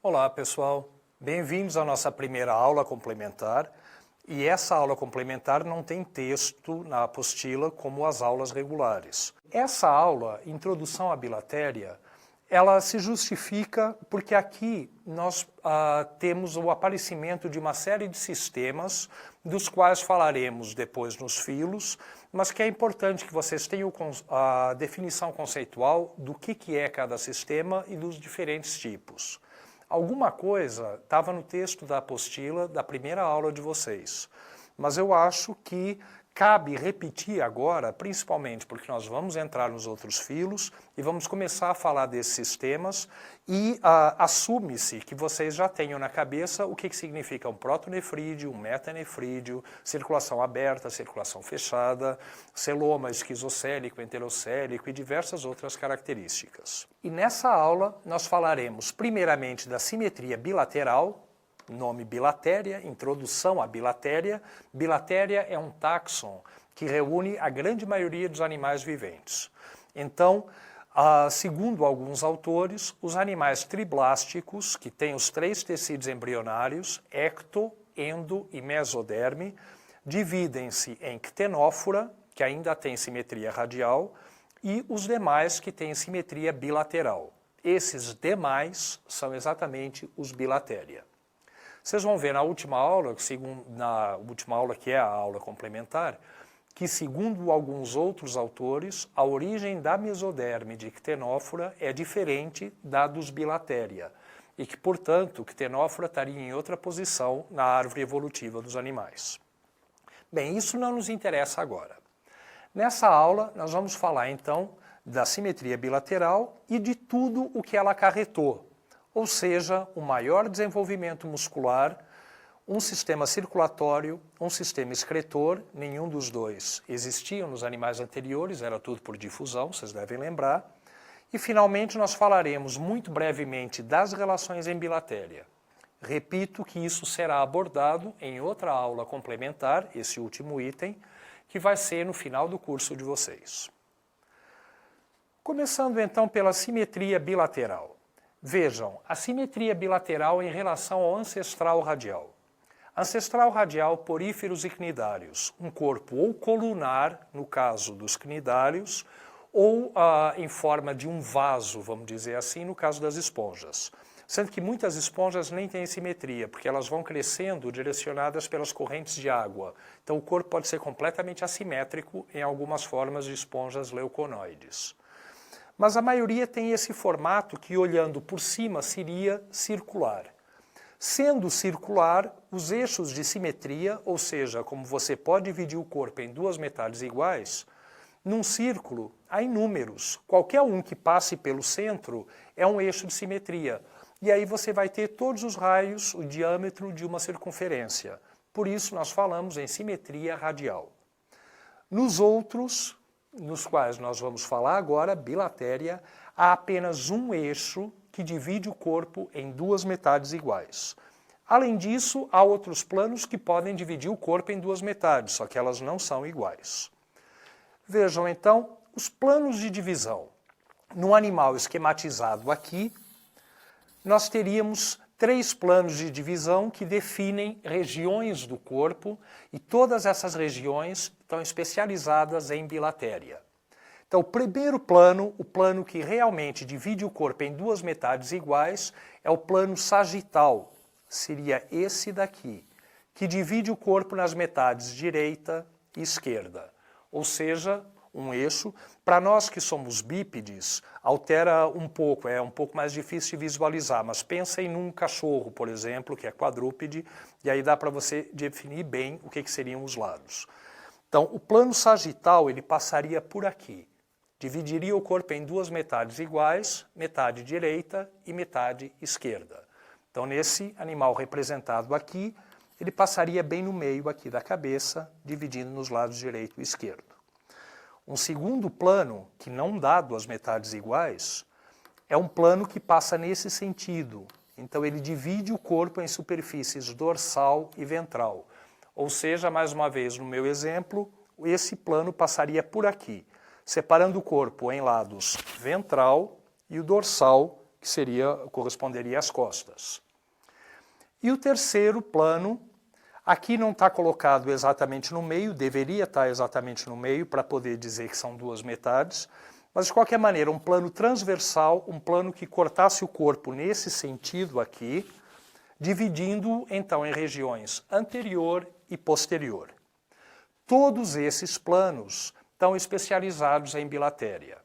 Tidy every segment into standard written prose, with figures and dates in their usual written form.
Olá pessoal, bem-vindos à nossa primeira aula complementar. E essa aula complementar não tem texto na apostila como as aulas regulares. Essa aula, Introdução à Bilatéria, ela se justifica porque aqui nós temos o aparecimento de uma série de sistemas, dos quais falaremos depois nos filos, mas que é importante que vocês tenham a definição conceitual do que é cada sistema e dos diferentes tipos. Alguma coisa estava no texto da apostila da primeira aula de vocês, mas eu acho que cabe repetir agora, principalmente porque nós vamos entrar nos outros filos e vamos começar a falar desses sistemas e assume-se que vocês já tenham na cabeça o que significa um protonefrídeo, um metanefrídeo, circulação aberta, circulação fechada, celoma esquizocélico, enterocélico e diversas outras características. E nessa aula nós falaremos primeiramente da simetria bilateral, nome bilatéria, introdução à bilatéria. Bilatéria é um táxon que reúne a grande maioria dos animais viventes. Então, segundo alguns autores, os animais triblásticos, que têm os três tecidos embrionários, ecto, endo e mesoderme, dividem-se em ctenófora, que ainda tem simetria radial, e os demais que têm simetria bilateral. Esses demais são exatamente os bilatéria. Vocês vão ver na última aula, que é a aula complementar, que segundo alguns outros autores, a origem da mesoderme de ctenófora é diferente da dos bilatéria e que, portanto, ctenófora estaria em outra posição na árvore evolutiva dos animais. Bem, isso não nos interessa agora. Nessa aula, nós vamos falar, então, da simetria bilateral e de tudo o que ela acarretou, ou seja, um maior desenvolvimento muscular, um sistema circulatório, um sistema excretor, nenhum dos dois existiam nos animais anteriores, era tudo por difusão, vocês devem lembrar. E, finalmente, nós falaremos muito brevemente das relações em bilatéria. Repito que isso será abordado em outra aula complementar, esse último item, que vai ser no final do curso de vocês. Começando, então, pela simetria bilateral. Vejam, a simetria bilateral em relação ao ancestral radial. Ancestral radial, poríferos e cnidários, um corpo ou colunar, no caso dos cnidários, ou em forma de um vaso, vamos dizer assim, no caso das esponjas. Sendo que muitas esponjas nem têm simetria, porque elas vão crescendo direcionadas pelas correntes de água. Então o corpo pode ser completamente assimétrico em algumas formas de esponjas leuconoides. Mas a maioria tem esse formato que, olhando por cima, seria circular. Sendo circular, os eixos de simetria, ou seja, como você pode dividir o corpo em duas metades iguais, num círculo há inúmeros. Qualquer um que passe pelo centro é um eixo de simetria. E aí você vai ter todos os raios, o diâmetro de uma circunferência. Por isso nós falamos em simetria radial. Nos outros, nos quais nós vamos falar agora, bilatéria, há apenas um eixo que divide o corpo em duas metades iguais. Além disso, há outros planos que podem dividir o corpo em duas metades, só que elas não são iguais. Vejam então os planos de divisão. No animal esquematizado aqui, nós teríamos três planos de divisão que definem regiões do corpo e todas essas regiões estão especializadas em bilatéria. Então, o primeiro plano, o plano que realmente divide o corpo em duas metades iguais, é o plano sagital. Seria esse daqui, que divide o corpo nas metades direita e esquerda. Ou seja, um eixo. Para nós que somos bípedes, altera um pouco, é um pouco mais difícil de visualizar, mas pensem num cachorro, por exemplo, que é quadrúpede, e aí dá para você definir bem o que seriam os lados. Então, o plano sagital, ele passaria por aqui. Dividiria o corpo em duas metades iguais, metade direita e metade esquerda. Então, nesse animal representado aqui, ele passaria bem no meio aqui da cabeça, dividindo nos lados direito e esquerdo. Um segundo plano, que não dá duas metades iguais, é um plano que passa nesse sentido. Então ele divide o corpo em superfícies dorsal e ventral. Ou seja, mais uma vez no meu exemplo, esse plano passaria por aqui, separando o corpo em lados ventral e o dorsal, que corresponderia às costas. E o terceiro plano, aqui não está colocado exatamente no meio, deveria estar exatamente no meio para poder dizer que são duas metades, mas de qualquer maneira um plano transversal, um plano que cortasse o corpo nesse sentido aqui, dividindo então em regiões anterior e posterior. Todos esses planos estão especializados em bilatéria.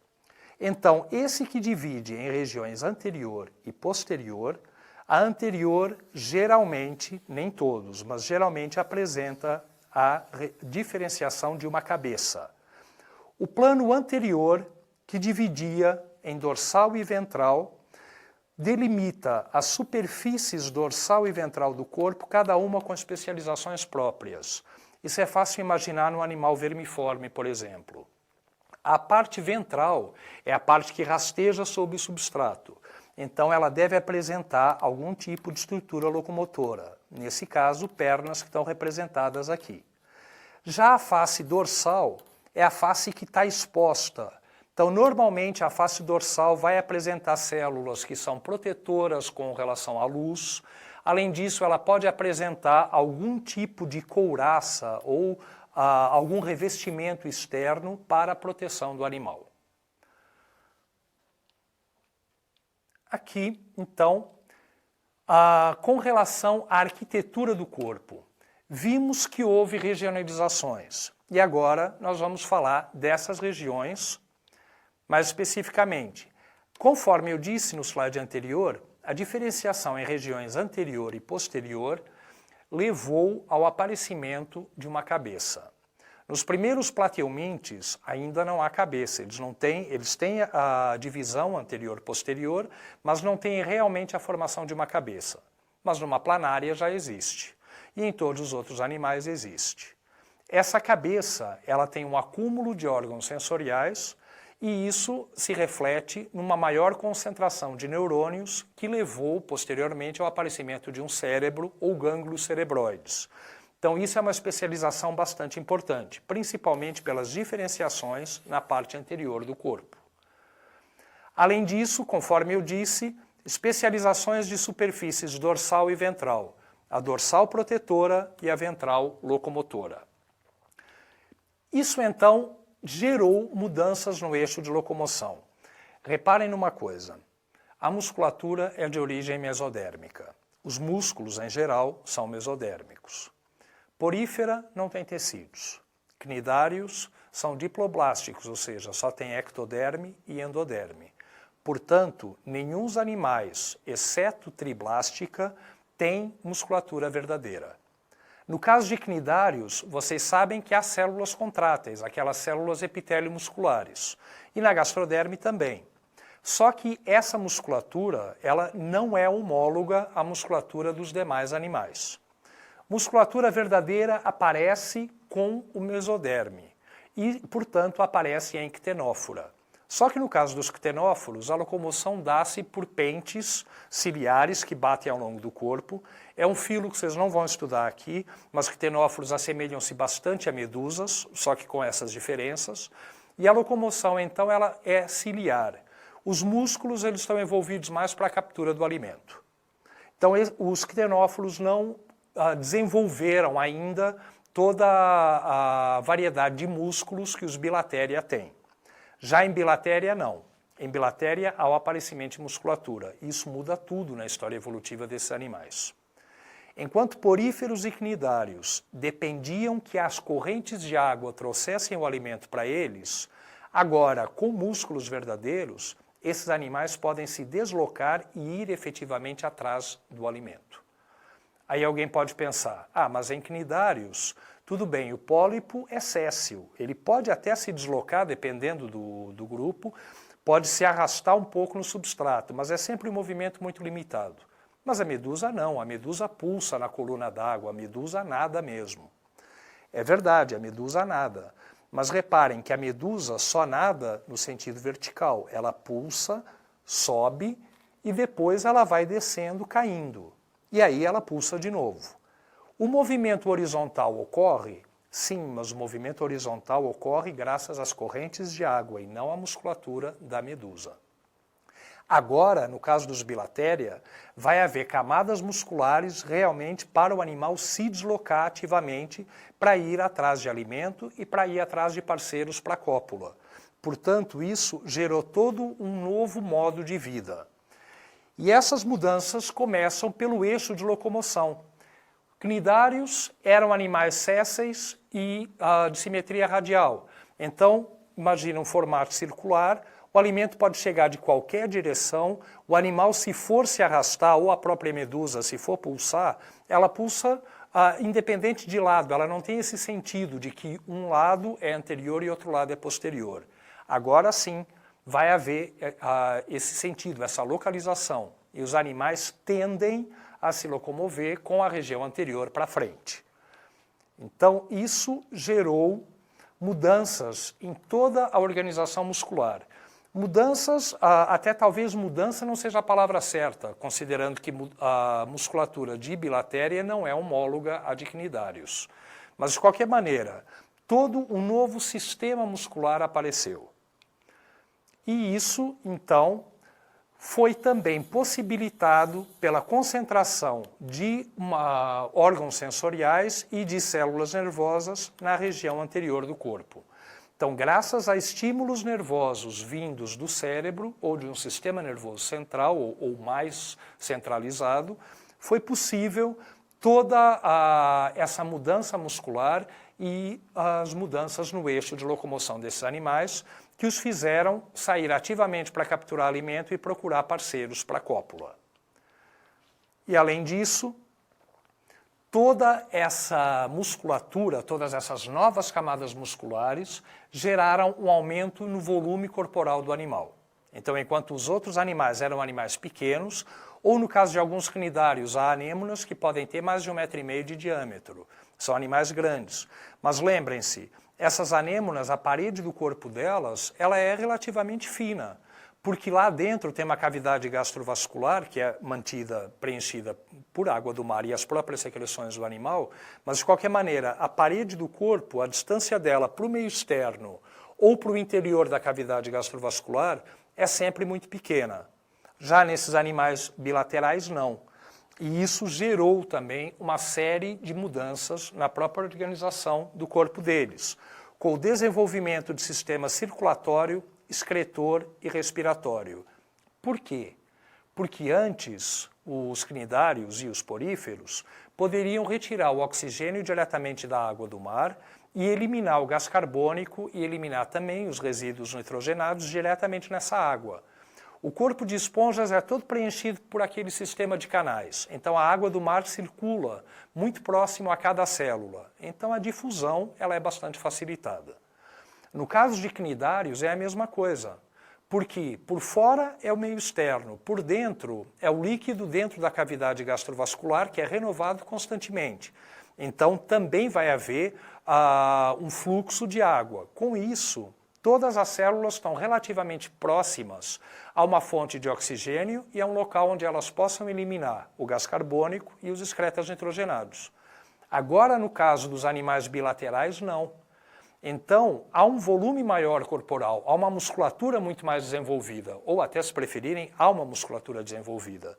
Então, esse que divide em regiões anterior e posterior, a anterior geralmente, nem todos, mas geralmente apresenta a diferenciação de uma cabeça. O plano anterior, que dividia em dorsal e ventral, delimita as superfícies dorsal e ventral do corpo, cada uma com especializações próprias. Isso é fácil imaginar no animal vermiforme, por exemplo. A parte ventral é a parte que rasteja sobre o substrato. Então ela deve apresentar algum tipo de estrutura locomotora. Nesse caso, pernas que estão representadas aqui. Já a face dorsal é a face que está exposta. Então, normalmente, a face dorsal vai apresentar células que são protetoras com relação à luz. Além disso, ela pode apresentar algum tipo de couraça ou algum revestimento externo para a proteção do animal. Aqui, então, com relação à arquitetura do corpo, vimos que houve regionalizações. E agora nós vamos falar dessas regiões mais especificamente. Conforme eu disse no slide anterior, a diferenciação em regiões anterior e posterior levou ao aparecimento de uma cabeça. Nos primeiros plateumintes ainda não há cabeça, eles têm a divisão anterior-posterior, mas não têm realmente a formação de uma cabeça. Mas numa planária já existe, e em todos os outros animais existe. Essa cabeça, ela tem um acúmulo de órgãos sensoriais, e isso se reflete numa maior concentração de neurônios que levou posteriormente ao aparecimento de um cérebro ou gânglios cerebroides. Então isso é uma especialização bastante importante, principalmente pelas diferenciações na parte anterior do corpo. Além disso, conforme eu disse, especializações de superfícies dorsal e ventral, a dorsal protetora e a ventral locomotora. Isso então gerou mudanças no eixo de locomoção. Reparem numa coisa, a musculatura é de origem mesodérmica. Os músculos, em geral, são mesodérmicos. Porífera não tem tecidos. Cnidários são diploblásticos, ou seja, só tem ectoderme e endoderme. Portanto, nenhum dos animais, exceto triblástica, tem musculatura verdadeira. No caso de cnidários, vocês sabem que há células contráteis, aquelas células epitélio musculares. E na gastroderme também. Só que essa musculatura, ela não é homóloga à musculatura dos demais animais. Musculatura verdadeira aparece com o mesoderme e, portanto, aparece em ctenófora. Só que no caso dos ctenóforos, a locomoção dá-se por pentes ciliares que batem ao longo do corpo. É um filo que vocês não vão estudar aqui, mas ctenóforos assemelham-se bastante a medusas, só que com essas diferenças. E a locomoção, então, ela é ciliar. Os músculos eles estão envolvidos mais para a captura do alimento. Então, os ctenóforos não desenvolveram ainda toda a variedade de músculos que os bilatéria têm. Já em bilatéria, não. Em bilatéria, há o aparecimento de musculatura. Isso muda tudo na história evolutiva desses animais. Enquanto poríferos e cnidários dependiam que as correntes de água trouxessem o alimento para eles, agora, com músculos verdadeiros, esses animais podem se deslocar e ir efetivamente atrás do alimento. Aí alguém pode pensar, mas em cnidários, tudo bem, o pólipo é séssil, ele pode até se deslocar, dependendo do grupo, pode se arrastar um pouco no substrato, mas é sempre um movimento muito limitado. Mas a medusa não, a medusa pulsa na coluna d'água, a medusa nada mesmo. É verdade, a medusa nada, mas reparem que a medusa só nada no sentido vertical, ela pulsa, sobe e depois ela vai descendo, caindo. E aí ela pulsa de novo. O movimento horizontal ocorre? Sim, mas o movimento horizontal ocorre graças às correntes de água e não à musculatura da medusa. Agora, no caso dos bilatéria, vai haver camadas musculares realmente para o animal se deslocar ativamente para ir atrás de alimento e para ir atrás de parceiros para a cópula. Portanto, isso gerou todo um novo modo de vida. E essas mudanças começam pelo eixo de locomoção. Cnidários eram animais sésseis e de simetria radial. Então, imagina um formato circular, o alimento pode chegar de qualquer direção, o animal, se for se arrastar, ou a própria medusa, se for pulsar, ela pulsa independente de lado, ela não tem esse sentido de que um lado é anterior e outro lado é posterior. Agora sim, vai haver esse sentido, essa localização, e os animais tendem a se locomover com a região anterior para frente. Então, isso gerou mudanças em toda a organização muscular. Mudanças, até talvez mudança não seja a palavra certa, considerando que a musculatura de bilatéria não é homóloga à de cnidários. Mas, de qualquer maneira, todo um novo sistema muscular apareceu. E isso, então, foi também possibilitado pela concentração de órgãos sensoriais e de células nervosas na região anterior do corpo. Então, graças a estímulos nervosos vindos do cérebro ou de um sistema nervoso central ou mais centralizado, foi possível toda essa mudança muscular e as mudanças no eixo de locomoção desses animais que os fizeram sair ativamente para capturar alimento e procurar parceiros para a cópula. E, além disso, toda essa musculatura, todas essas novas camadas musculares geraram um aumento no volume corporal do animal. Então, enquanto os outros animais eram animais pequenos, ou no caso de alguns cnidários, há anêmonas que podem ter mais de 1,5 m de diâmetro. São animais grandes. Mas lembrem-se, essas anêmonas, a parede do corpo delas, ela é relativamente fina, porque lá dentro tem uma cavidade gastrovascular que é preenchida por água do mar e as próprias secreções do animal, mas de qualquer maneira, a parede do corpo, a distância dela para o meio externo ou para o interior da cavidade gastrovascular é sempre muito pequena. Já nesses animais bilaterais, não. E isso gerou também uma série de mudanças na própria organização do corpo deles, com o desenvolvimento de sistema circulatório, excretor e respiratório. Por quê? Porque antes os cnidários e os poríferos poderiam retirar o oxigênio diretamente da água do mar e eliminar o gás carbônico e eliminar também os resíduos nitrogenados diretamente nessa água. O corpo de esponjas é todo preenchido por aquele sistema de canais. Então a água do mar circula muito próximo a cada célula. Então a difusão ela é bastante facilitada. No caso de cnidários é a mesma coisa, porque por fora é o meio externo, por dentro é o líquido dentro da cavidade gastrovascular que é renovado constantemente. Então também vai haver um fluxo de água. Com isso, todas as células estão relativamente próximas a uma fonte de oxigênio e a um local onde elas possam eliminar o gás carbônico e os excretas nitrogenados. Agora, no caso dos animais bilaterais, não. Então, há um volume maior corporal, há uma musculatura muito mais desenvolvida, ou até, se preferirem, há uma musculatura desenvolvida.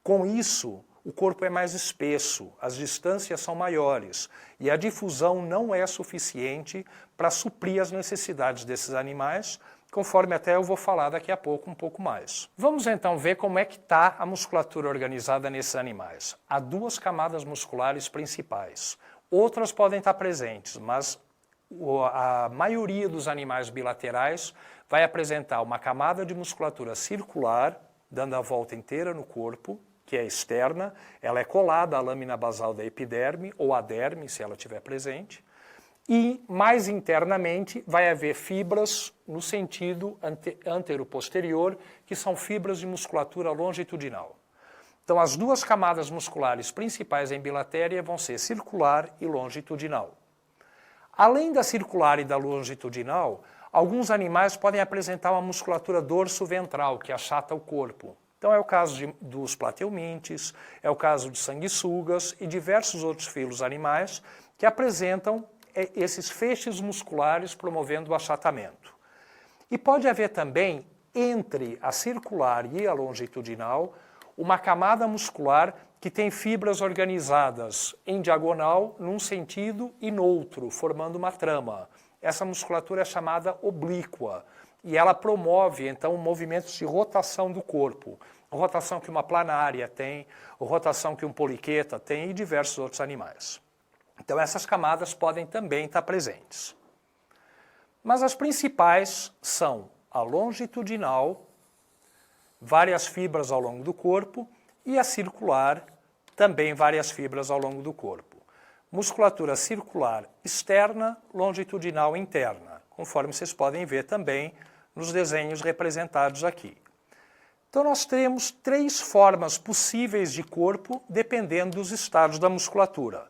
Com isso, o corpo é mais espesso, as distâncias são maiores e a difusão não é suficiente para suprir as necessidades desses animais, conforme até eu vou falar daqui a pouco um pouco mais. Vamos então ver como é que está a musculatura organizada nesses animais. Há duas camadas musculares principais. Outras podem estar presentes, mas a maioria dos animais bilaterais vai apresentar uma camada de musculatura circular, dando a volta inteira no corpo, que é externa, ela é colada à lâmina basal da epiderme ou à derme, se ela estiver presente, e mais internamente vai haver fibras no sentido antero-posterior, que são fibras de musculatura longitudinal. Então as duas camadas musculares principais em bilatéria vão ser circular e longitudinal. Além da circular e da longitudinal, alguns animais podem apresentar uma musculatura dorso-ventral, que achata o corpo. Então é o caso dos plateumintes, é o caso de sanguessugas e diversos outros filos animais que apresentam esses feixes musculares promovendo o achatamento. E pode haver também entre a circular e a longitudinal uma camada muscular que tem fibras organizadas em diagonal num sentido e no outro, formando uma trama. Essa musculatura é chamada oblíqua e ela promove, então, movimentos de rotação do corpo. Rotação que uma planária tem, rotação que um poliqueta tem e diversos outros animais. Então, essas camadas podem também estar presentes. Mas as principais são a longitudinal, várias fibras ao longo do corpo, e a circular, também várias fibras ao longo do corpo. Musculatura circular externa, longitudinal interna, conforme vocês podem ver também nos desenhos representados aqui. Então nós temos 3 formas possíveis de corpo, dependendo dos estados da musculatura.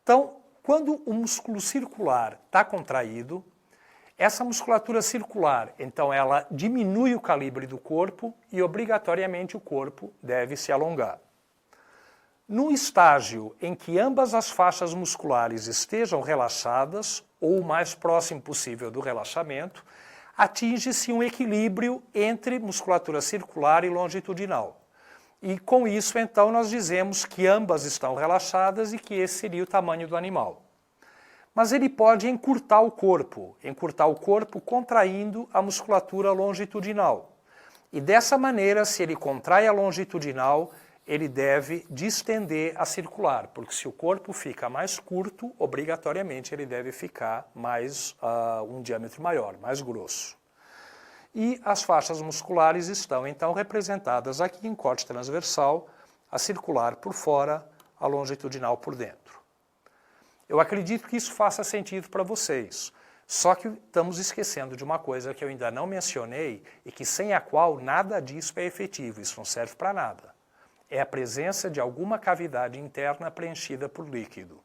Então, quando o músculo circular está contraído, essa musculatura circular, então ela diminui o calibre do corpo e obrigatoriamente o corpo deve se alongar. No estágio em que ambas as faixas musculares estejam relaxadas, ou o mais próximo possível do relaxamento, atinge-se um equilíbrio entre musculatura circular e longitudinal. E com isso, então, nós dizemos que ambas estão relaxadas e que esse seria o tamanho do animal. Mas ele pode encurtar o corpo contraindo a musculatura longitudinal. E dessa maneira, se ele contrai a longitudinal, ele deve distender a circular, porque se o corpo fica mais curto, obrigatoriamente ele deve ficar mais um diâmetro maior, mais grosso. E as faixas musculares estão então representadas aqui em corte transversal, a circular por fora, a longitudinal por dentro. Eu acredito que isso faça sentido para vocês, só que estamos esquecendo de uma coisa que eu ainda não mencionei e que sem a qual nada disso é efetivo, isso não serve para nada. É a presença de alguma cavidade interna preenchida por líquido.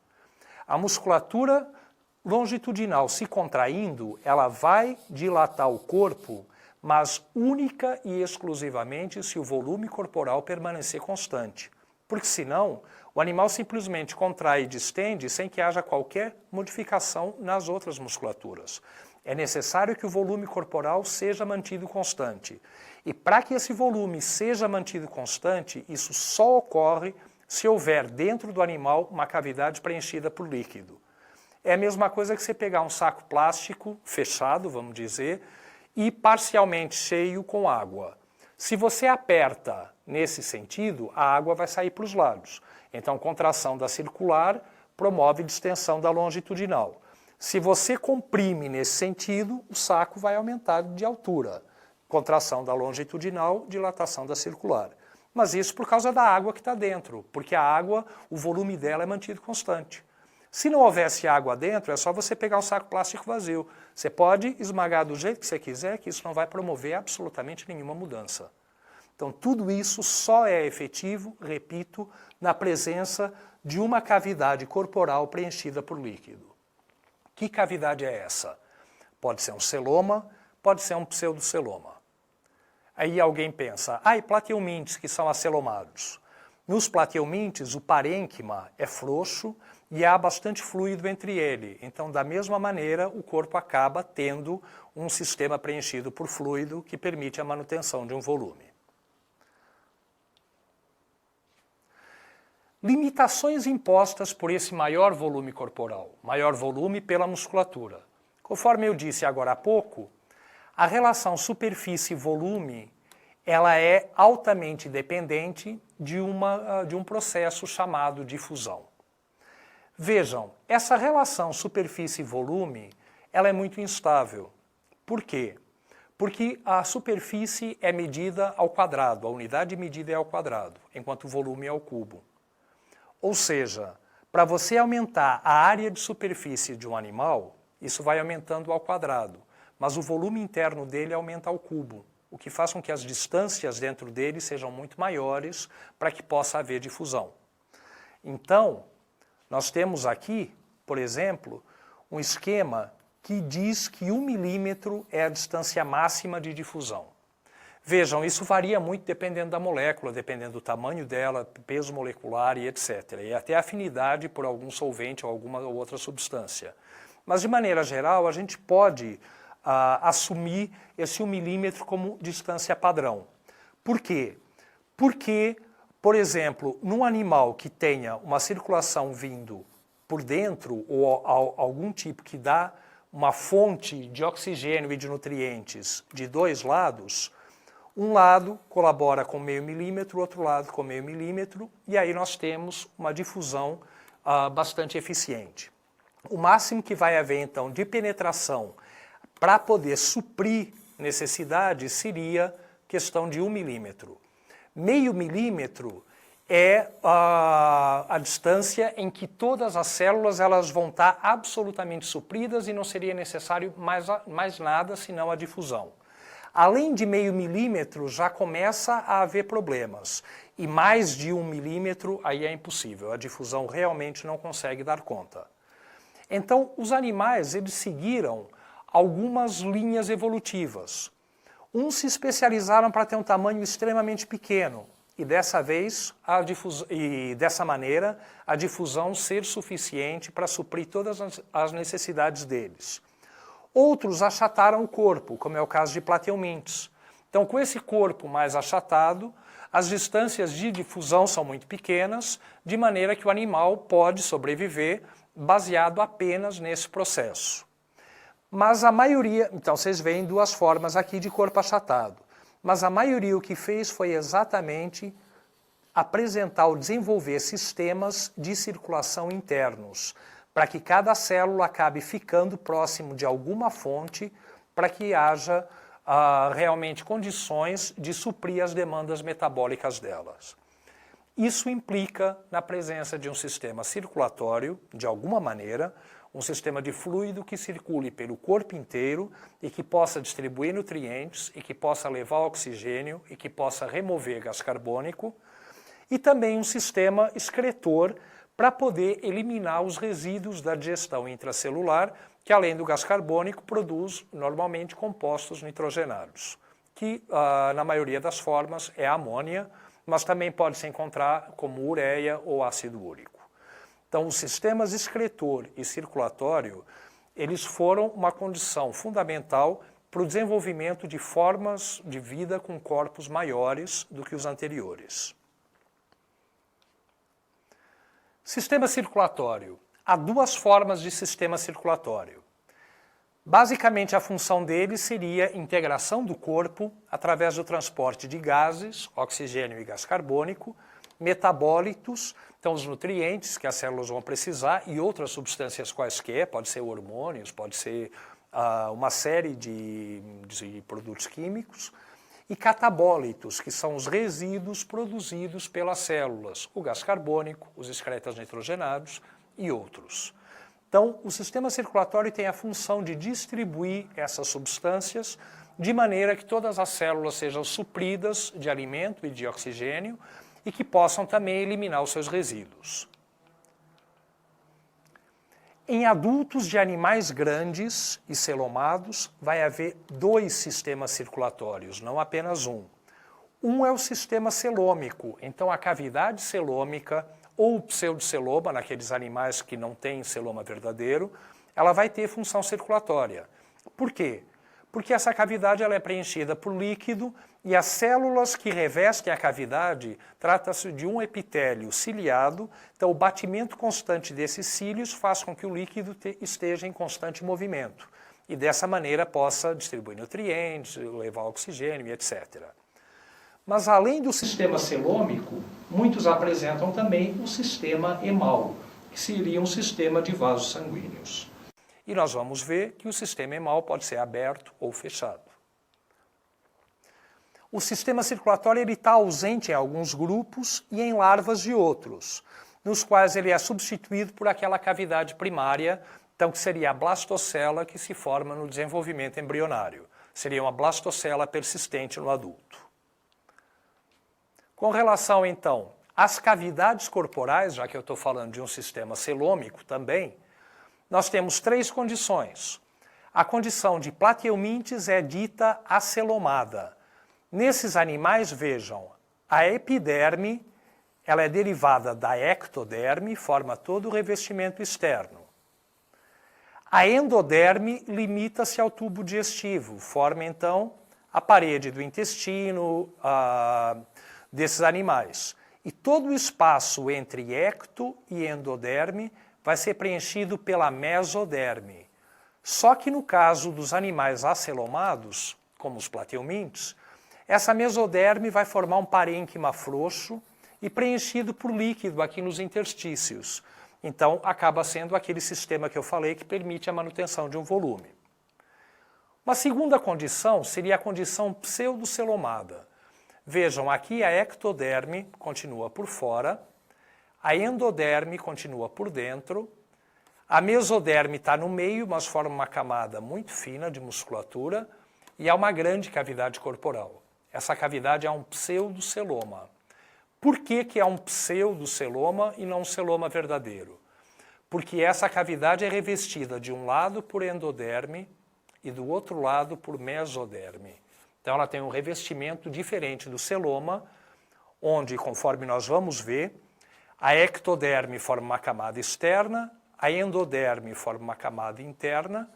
A musculatura longitudinal se contraindo, ela vai dilatar o corpo, mas única e exclusivamente se o volume corporal permanecer constante. Porque senão, o animal simplesmente contrai e distende sem que haja qualquer modificação nas outras musculaturas. É necessário que o volume corporal seja mantido constante. E para que esse volume seja mantido constante, isso só ocorre se houver dentro do animal uma cavidade preenchida por líquido. É a mesma coisa que você pegar um saco plástico fechado, vamos dizer, e parcialmente cheio com água. Se você aperta nesse sentido, a água vai sair para os lados. Então, contração da circular promove distensão da longitudinal. Se você comprime nesse sentido, o saco vai aumentar de altura. Contração da longitudinal, dilatação da circular. Mas isso por causa da água que está dentro, porque a água, o volume dela é mantido constante. Se não houvesse água dentro, é só você pegar um saco plástico vazio. Você pode esmagar do jeito que você quiser, que isso não vai promover absolutamente nenhuma mudança. Então, tudo isso só é efetivo, repito, na presença de uma cavidade corporal preenchida por líquido. Que cavidade é essa? Pode ser um celoma, pode ser um pseudoceloma. Aí alguém pensa, e plateumintes que são acelomados. Nos plateumintes, o parênquima é frouxo e há bastante fluido entre ele. Então, da mesma maneira, o corpo acaba tendo um sistema preenchido por fluido que permite a manutenção de um volume. Limitações impostas por esse maior volume corporal, maior volume pela musculatura. Conforme eu disse agora há pouco, a relação superfície-volume ela é altamente dependente de um processo chamado difusão. Vejam, essa relação superfície-volume ela é muito instável. Por quê? Porque a superfície é medida ao quadrado, a unidade de medida é ao quadrado, enquanto o volume é ao cubo. Ou seja, para você aumentar a área de superfície de um animal, isso vai aumentando ao quadrado, mas o volume interno dele aumenta ao cubo, o que faz com que as distâncias dentro dele sejam muito maiores para que possa haver difusão. Então, nós temos aqui, por exemplo, um esquema que diz que 1 milímetro é a distância máxima de difusão. Vejam, isso varia muito dependendo da molécula, dependendo do tamanho dela, peso molecular e etc. E até afinidade por algum solvente ou alguma outra substância. Mas, de maneira geral, a gente pode assumir esse 1 milímetro como distância padrão. Por quê? Porque, por exemplo, num animal que tenha uma circulação vindo por dentro ou algum tipo que dá uma fonte de oxigênio e de nutrientes de dois lados, um lado colabora com meio milímetro, o outro lado com meio milímetro, e aí nós temos uma difusão bastante eficiente. O máximo que vai haver, então, de penetração para poder suprir necessidades seria questão de 1 milímetro. Meio milímetro é a distância em que todas as células elas vão estar absolutamente supridas e não seria necessário mais nada senão a difusão. Além de meio milímetro, já começa a haver problemas. E mais de 1 milímetro, aí é impossível. A difusão realmente não consegue dar conta. Então, os animais, eles seguiram algumas linhas evolutivas. Uns se especializaram para ter um tamanho extremamente pequeno. E dessa maneira, a difusão ser suficiente para suprir todas as necessidades deles. Outros achataram o corpo, como é o caso de plateumintes. Então, com esse corpo mais achatado, as distâncias de difusão são muito pequenas, de maneira que o animal pode sobreviver baseado apenas nesse processo. Mas a maioria, então vocês veem duas formas aqui de corpo achatado, mas a maioria o que fez foi exatamente apresentar ou desenvolver sistemas de circulação internos, para que cada célula acabe ficando próximo de alguma fonte, para que haja realmente condições de suprir as demandas metabólicas delas. Isso implica na presença de um sistema circulatório, de alguma maneira, um sistema de fluido que circule pelo corpo inteiro e que possa distribuir nutrientes e que possa levar oxigênio e que possa remover gás carbônico, e também um sistema excretor para poder eliminar os resíduos da digestão intracelular, que além do gás carbônico produz normalmente compostos nitrogenados, que na maioria das formas é a amônia, mas também pode se encontrar como ureia ou ácido úrico. Então, os sistemas excretor e circulatório, eles foram uma condição fundamental para o desenvolvimento de formas de vida com corpos maiores do que os anteriores. Sistema circulatório. Há duas formas de sistema circulatório. Basicamente, a função dele seria a integração do corpo através do transporte de gases, oxigênio e gás carbônico, metabólitos, então os nutrientes que as células vão precisar e outras substâncias quaisquer, pode ser hormônios, pode ser uma série de produtos químicos, e catabólitos, que são os resíduos produzidos pelas células, o gás carbônico, os excretas nitrogenados e outros. Então, o sistema circulatório tem a função de distribuir essas substâncias de maneira que todas as células sejam supridas de alimento e de oxigênio e que possam também eliminar os seus resíduos. Em adultos de animais grandes e celomados, vai haver dois sistemas circulatórios, não apenas um. Um é o sistema celômico, então a cavidade celômica ou pseudoceloma, naqueles animais que não têm celoma verdadeiro, ela vai ter função circulatória. Por quê? Porque essa cavidade ela é preenchida por líquido e as células que revestem a cavidade, trata-se de um epitélio ciliado, então o batimento constante desses cílios faz com que o líquido esteja em constante movimento e dessa maneira possa distribuir nutrientes, levar oxigênio e etc. Mas além do sistema celômico, muitos apresentam também o sistema hemal, que seria um sistema de vasos sanguíneos. E nós vamos ver que o sistema hemal pode ser aberto ou fechado. O sistema circulatório está ausente em alguns grupos e em larvas de outros, nos quais ele é substituído por aquela cavidade primária, então que seria a blastocela que se forma no desenvolvimento embrionário. Seria uma blastocela persistente no adulto. Com relação, então, às cavidades corporais, já que eu estou falando de um sistema celômico também, nós temos três condições. A condição de plateumintes é dita acelomada. Nesses animais, vejam, a epiderme ela é derivada da ectoderme, forma todo o revestimento externo. A endoderme limita-se ao tubo digestivo, forma então a parede do intestino desses animais. E todo o espaço entre ecto e endoderme vai ser preenchido pela mesoderme. Só que no caso dos animais acelomados, como os plateumintes, essa mesoderme vai formar um parênquima frouxo e preenchido por líquido aqui nos interstícios. Então, acaba sendo aquele sistema que eu falei que permite a manutenção de um volume. Uma segunda condição seria a condição pseudocelomada. Vejam, aqui a ectoderme continua por fora, a endoderme continua por dentro, a mesoderme está no meio, mas forma uma camada muito fina de musculatura e há uma grande cavidade corporal. Essa cavidade é um pseudoceloma. Por que que é um pseudoceloma e não um celoma verdadeiro? Porque essa cavidade é revestida de um lado por endoderme e do outro lado por mesoderme. Então ela tem um revestimento diferente do celoma, onde, conforme nós vamos ver, a ectoderme forma uma camada externa, a endoderme forma uma camada interna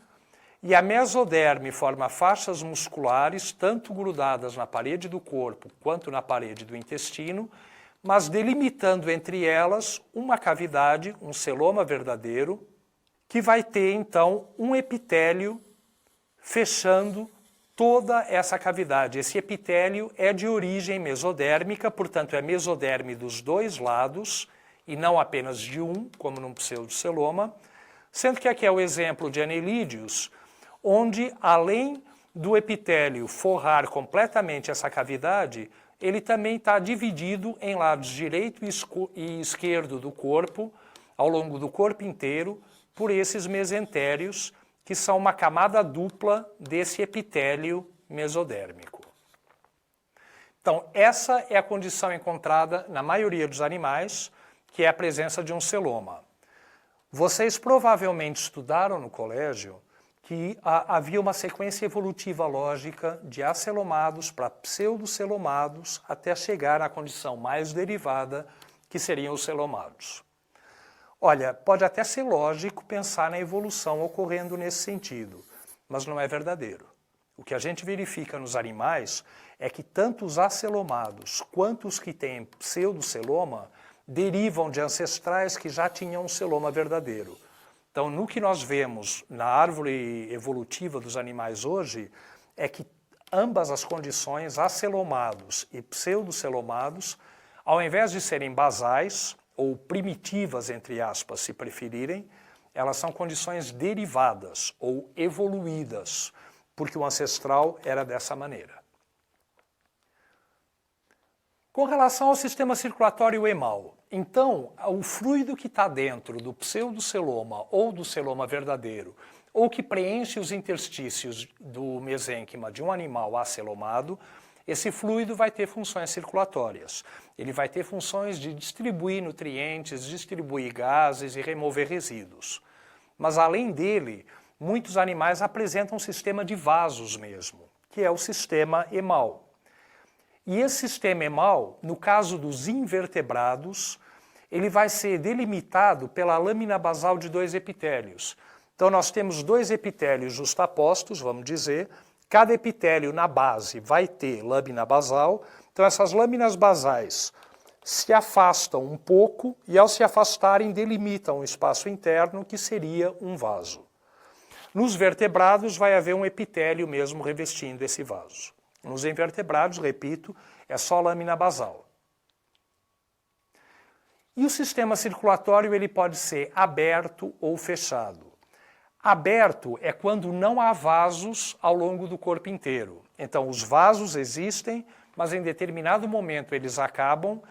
e a mesoderme forma faixas musculares, tanto grudadas na parede do corpo quanto na parede do intestino, mas delimitando entre elas uma cavidade, um celoma verdadeiro, que vai ter então um epitélio fechando toda essa cavidade. Esse epitélio é de origem mesodérmica, portanto é mesoderme dos dois lados e não apenas de um, como num pseudoceloma, sendo que aqui é o exemplo de Annelidius, onde além do epitélio forrar completamente essa cavidade, ele também está dividido em lados direito e esquerdo do corpo, ao longo do corpo inteiro, por esses mesentérios, que são uma camada dupla desse epitélio mesodérmico. Então, essa é a condição encontrada na maioria dos animais, que é a presença de um celoma. Vocês provavelmente estudaram no colégio que havia uma sequência evolutiva lógica de acelomados para pseudocelomados até chegar à condição mais derivada, que seriam os celomados. Olha, pode até ser lógico pensar na evolução ocorrendo nesse sentido, mas não é verdadeiro. O que a gente verifica nos animais é que tanto os acelomados quanto os que têm pseudoceloma derivam de ancestrais que já tinham um celoma verdadeiro. Então, no que nós vemos na árvore evolutiva dos animais hoje, é que ambas as condições, acelomados e pseudocelomados, ao invés de serem basais, ou primitivas, entre aspas, se preferirem, elas são condições derivadas ou evoluídas, porque o ancestral era dessa maneira. Com relação ao sistema circulatório emal, então, o fluido que está dentro do pseudoceloma ou do celoma verdadeiro, ou que preenche os interstícios do mesênquima de um animal acelomado, esse fluido vai ter funções circulatórias. Ele vai ter funções de distribuir nutrientes, distribuir gases e remover resíduos. Mas, além dele, muitos animais apresentam um sistema de vasos mesmo, que é o sistema emal. E esse sistema emal, no caso dos invertebrados, ele vai ser delimitado pela lâmina basal de dois epitélios. Então nós temos dois epitélios justapostos, vamos dizer, cada epitélio na base vai ter lâmina basal, então essas lâminas basais se afastam um pouco e ao se afastarem delimitam um espaço interno que seria um vaso. Nos vertebrados vai haver um epitélio mesmo revestindo esse vaso. Nos invertebrados, repito, é só lâmina basal. E o sistema circulatório ele pode ser aberto ou fechado. Aberto é quando não há vasos ao longo do corpo inteiro. Então, os vasos existem, mas em determinado momento eles acabam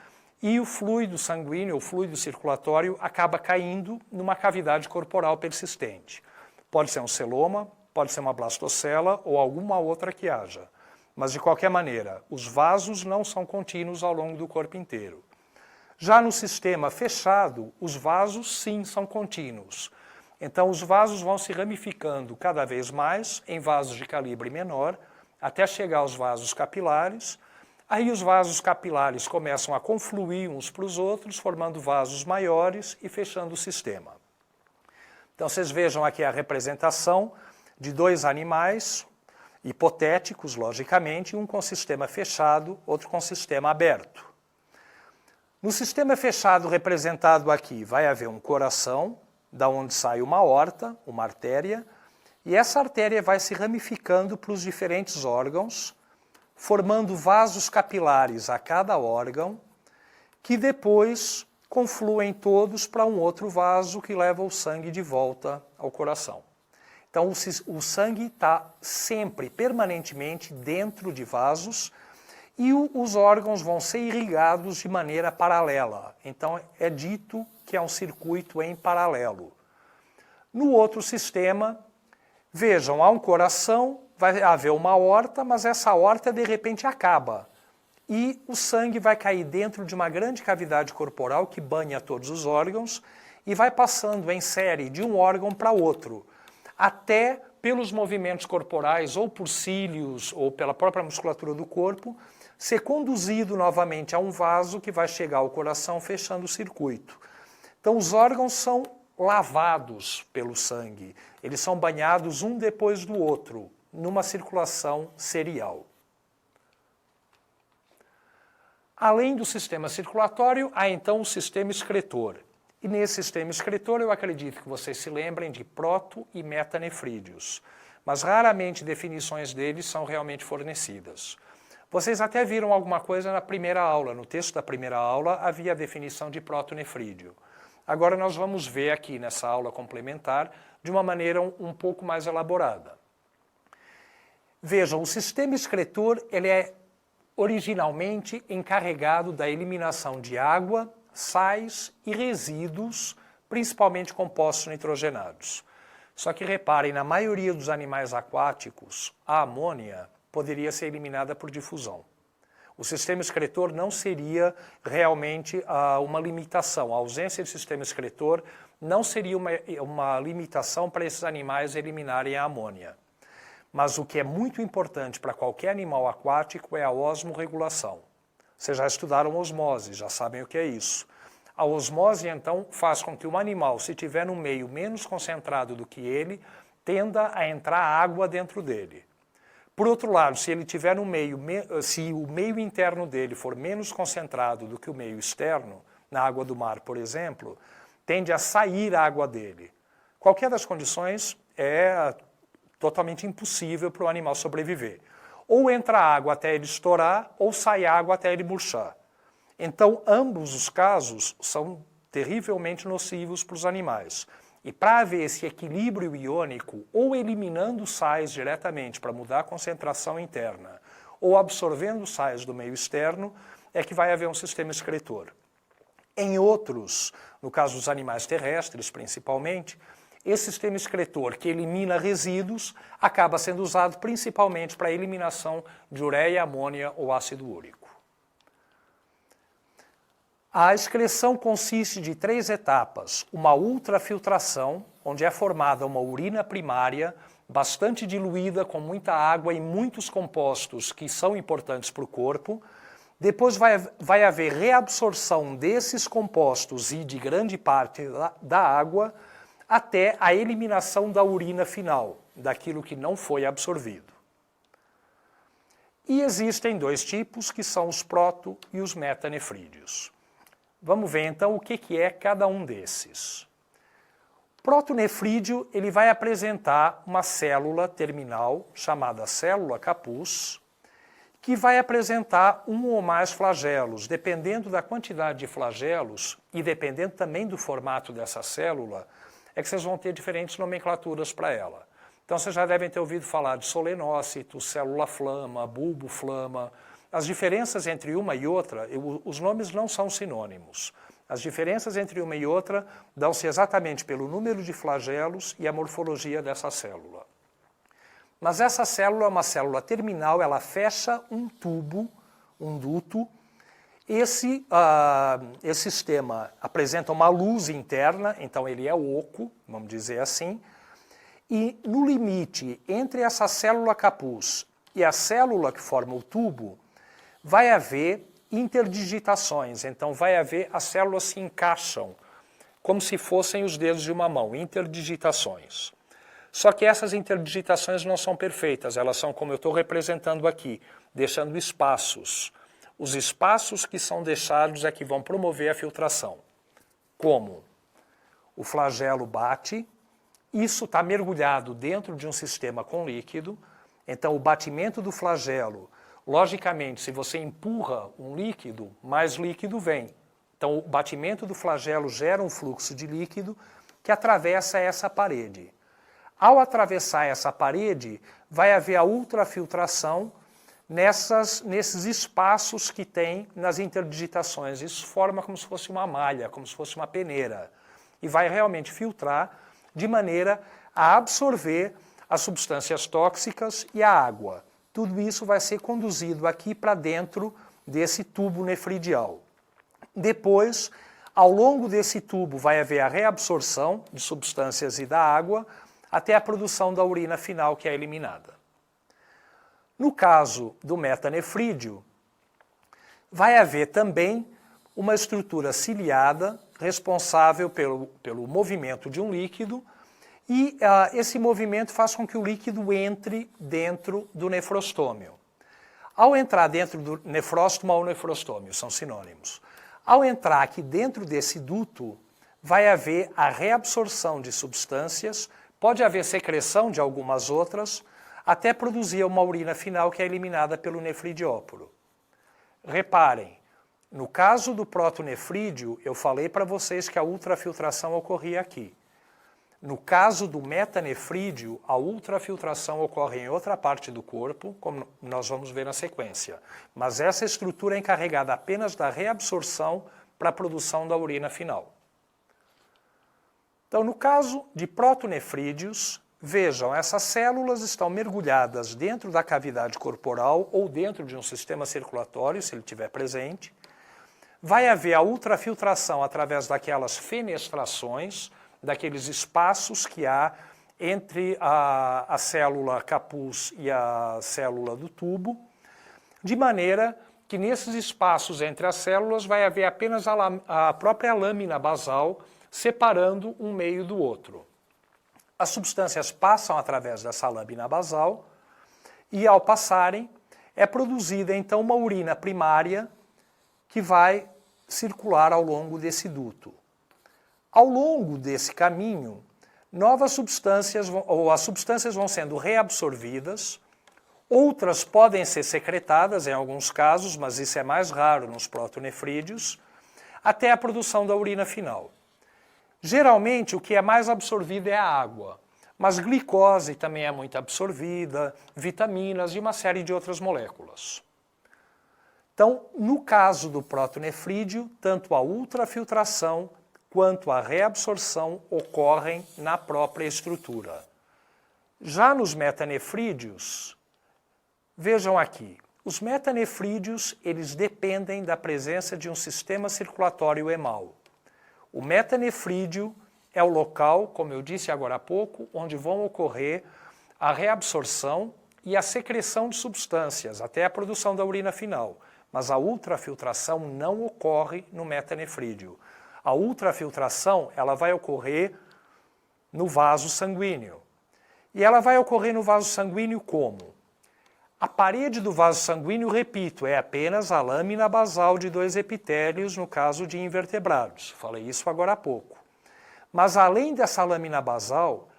e o fluido sanguíneo, o fluido circulatório, acaba caindo numa cavidade corporal persistente. Pode ser um celoma, pode ser uma blastocela ou alguma outra que haja. Mas, de qualquer maneira, os vasos não são contínuos ao longo do corpo inteiro. Já no sistema fechado, os vasos sim são contínuos. Então, os vasos vão se ramificando cada vez mais em vasos de calibre menor, até chegar aos vasos capilares. Aí os vasos capilares começam a confluir uns para os outros, formando vasos maiores e fechando o sistema. Então vocês vejam aqui a representação de dois animais hipotéticos, logicamente, um com sistema fechado, outro com sistema aberto. No sistema fechado representado aqui vai haver um coração, da onde sai uma aorta, uma artéria, e essa artéria vai se ramificando para os diferentes órgãos, formando vasos capilares a cada órgão, que depois confluem todos para um outro vaso que leva o sangue de volta ao coração. Então o sangue está sempre, permanentemente, dentro de vasos e os órgãos vão ser irrigados de maneira paralela. Então é dito que é um circuito em paralelo. No outro sistema, vejam, há um coração, vai haver uma aorta, mas essa aorta de repente acaba. E o sangue vai cair dentro de uma grande cavidade corporal que banha todos os órgãos e vai passando em série de um órgão para outro, até pelos movimentos corporais, ou por cílios, ou pela própria musculatura do corpo, ser conduzido novamente a um vaso que vai chegar ao coração fechando o circuito. Então os órgãos são lavados pelo sangue, eles são banhados um depois do outro, numa circulação serial. Além do sistema circulatório, há então o sistema excretor. E nesse sistema excretor eu acredito que vocês se lembrem de proto- e metanefrídeos, mas raramente definições deles são realmente fornecidas. Vocês até viram alguma coisa na primeira aula, no texto da primeira aula havia a definição de protonefrídeo. Agora nós vamos ver aqui nessa aula complementar de uma maneira um pouco mais elaborada. Vejam, o sistema excretor ele é originalmente encarregado da eliminação de água, sais e resíduos, principalmente compostos nitrogenados. Só que reparem, na maioria dos animais aquáticos, a amônia poderia ser eliminada por difusão. O sistema excretor não seria realmente uma limitação. A ausência de sistema excretor não seria uma limitação para esses animais eliminarem a amônia. Mas o que é muito importante para qualquer animal aquático é a osmorregulação. Vocês já estudaram osmose, já sabem o que é isso. A osmose, então, faz com que um animal, se tiver num meio menos concentrado do que ele, tenda a entrar água dentro dele. Por outro lado, se ele tiver no meio, se o meio interno dele for menos concentrado do que o meio externo, na água do mar, por exemplo, tende a sair a água dele. Qualquer das condições é totalmente impossível para o animal sobreviver. Ou entra água até ele estourar, ou sai água até ele murchar. Então, ambos os casos são terrivelmente nocivos para os animais. E para haver esse equilíbrio iônico, ou eliminando sais diretamente para mudar a concentração interna, ou absorvendo sais do meio externo, é que vai haver um sistema excretor. Em outros, no caso dos animais terrestres principalmente, esse sistema excretor que elimina resíduos acaba sendo usado principalmente para a eliminação de ureia, amônia ou ácido úrico. A excreção consiste de 3 etapas. Uma ultrafiltração, onde é formada uma urina primária, bastante diluída, com muita água e muitos compostos que são importantes para o corpo. Depois vai haver reabsorção desses compostos e de grande parte da água, até a eliminação da urina final, daquilo que não foi absorvido. E existem 2 tipos, que são os proto- e os metanefrídeos. Vamos ver então o que é cada um desses. O protonefrídeo ele vai apresentar uma célula terminal, chamada célula capuz, que vai apresentar um ou mais flagelos. Dependendo da quantidade de flagelos e dependendo também do formato dessa célula, é que vocês vão ter diferentes nomenclaturas para ela. Então vocês já devem ter ouvido falar de solenócito, célula-flama, bulbo-flama. As diferenças entre uma e outra, os nomes não são sinônimos. As diferenças entre uma e outra dão-se exatamente pelo número de flagelos e a morfologia dessa célula. Mas essa célula é uma célula terminal, ela fecha um tubo, um duto. Esse sistema apresenta uma luz interna, então ele é oco, vamos dizer assim, e no limite entre essa célula capuz e a célula que forma o tubo, vai haver interdigitações, então vai haver, as células se encaixam como se fossem os dedos de uma mão, interdigitações. Só que essas interdigitações não são perfeitas, elas são como eu estou representando aqui, deixando espaços. Os espaços que são deixados é que vão promover a filtração. Como? O flagelo bate, isso está mergulhado dentro de um sistema com líquido, então o batimento do flagelo, logicamente, se você empurra um líquido, mais líquido vem. Então o batimento do flagelo gera um fluxo de líquido que atravessa essa parede. Ao atravessar essa parede, vai haver a ultrafiltração nesses espaços que tem nas interdigitações. Isso forma como se fosse uma malha, como se fosse uma peneira. E vai realmente filtrar de maneira a absorver as substâncias tóxicas e a água. Tudo isso vai ser conduzido aqui para dentro desse tubo nefridial. Depois, ao longo desse tubo, vai haver a reabsorção de substâncias e da água até a produção da urina final, que é eliminada. No caso do metanefrídeo, vai haver também uma estrutura ciliada responsável pelo movimento de um líquido e esse movimento faz com que o líquido entre dentro do nefrostômio. Ao entrar dentro do nefróstomo ou nefrostômio, são sinônimos. Ao entrar aqui dentro desse duto, vai haver a reabsorção de substâncias, pode haver secreção de algumas outras, até produzir uma urina final que é eliminada pelo nefridióporo. Reparem, no caso do protonefrídeo, eu falei para vocês que a ultrafiltração ocorria aqui. No caso do metanefrídeo, a ultrafiltração ocorre em outra parte do corpo, como nós vamos ver na sequência. Mas essa estrutura é encarregada apenas da reabsorção para a produção da urina final. Então, no caso de protonefrídeos, vejam, essas células estão mergulhadas dentro da cavidade corporal ou dentro de um sistema circulatório, se ele estiver presente. Vai haver a ultrafiltração através daquelas fenestrações, daqueles espaços que há entre a célula capuz e a célula do tubo, de maneira que nesses espaços entre as células vai haver apenas a própria lâmina basal separando um meio do outro. As substâncias passam através dessa lâmina basal e, ao passarem, é produzida então uma urina primária que vai circular ao longo desse duto. Ao longo desse caminho, novas substâncias, ou as substâncias vão sendo reabsorvidas, outras podem ser secretadas em alguns casos, mas isso é mais raro nos protonefrídeos, até a produção da urina final. Geralmente, o que é mais absorvido é a água, mas glicose também é muito absorvida, vitaminas e uma série de outras moléculas. Então, no caso do protonefrídeo, tanto a ultrafiltração quanto a reabsorção ocorrem na própria estrutura. Já nos metanefrídeos, vejam aqui, os metanefrídeos eles dependem da presença de um sistema circulatório hemal. O metanefrídeo é o local, como eu disse agora há pouco, onde vão ocorrer a reabsorção e a secreção de substâncias, até a produção da urina final. Mas a ultrafiltração não ocorre no metanefrídeo. A ultrafiltração ela vai ocorrer no vaso sanguíneo. E ela vai ocorrer no vaso sanguíneo como? A parede do vaso sanguíneo, repito, é apenas a lâmina basal de dois epitélios, no caso de invertebrados. Falei isso agora há pouco. Mas além dessa lâmina basal,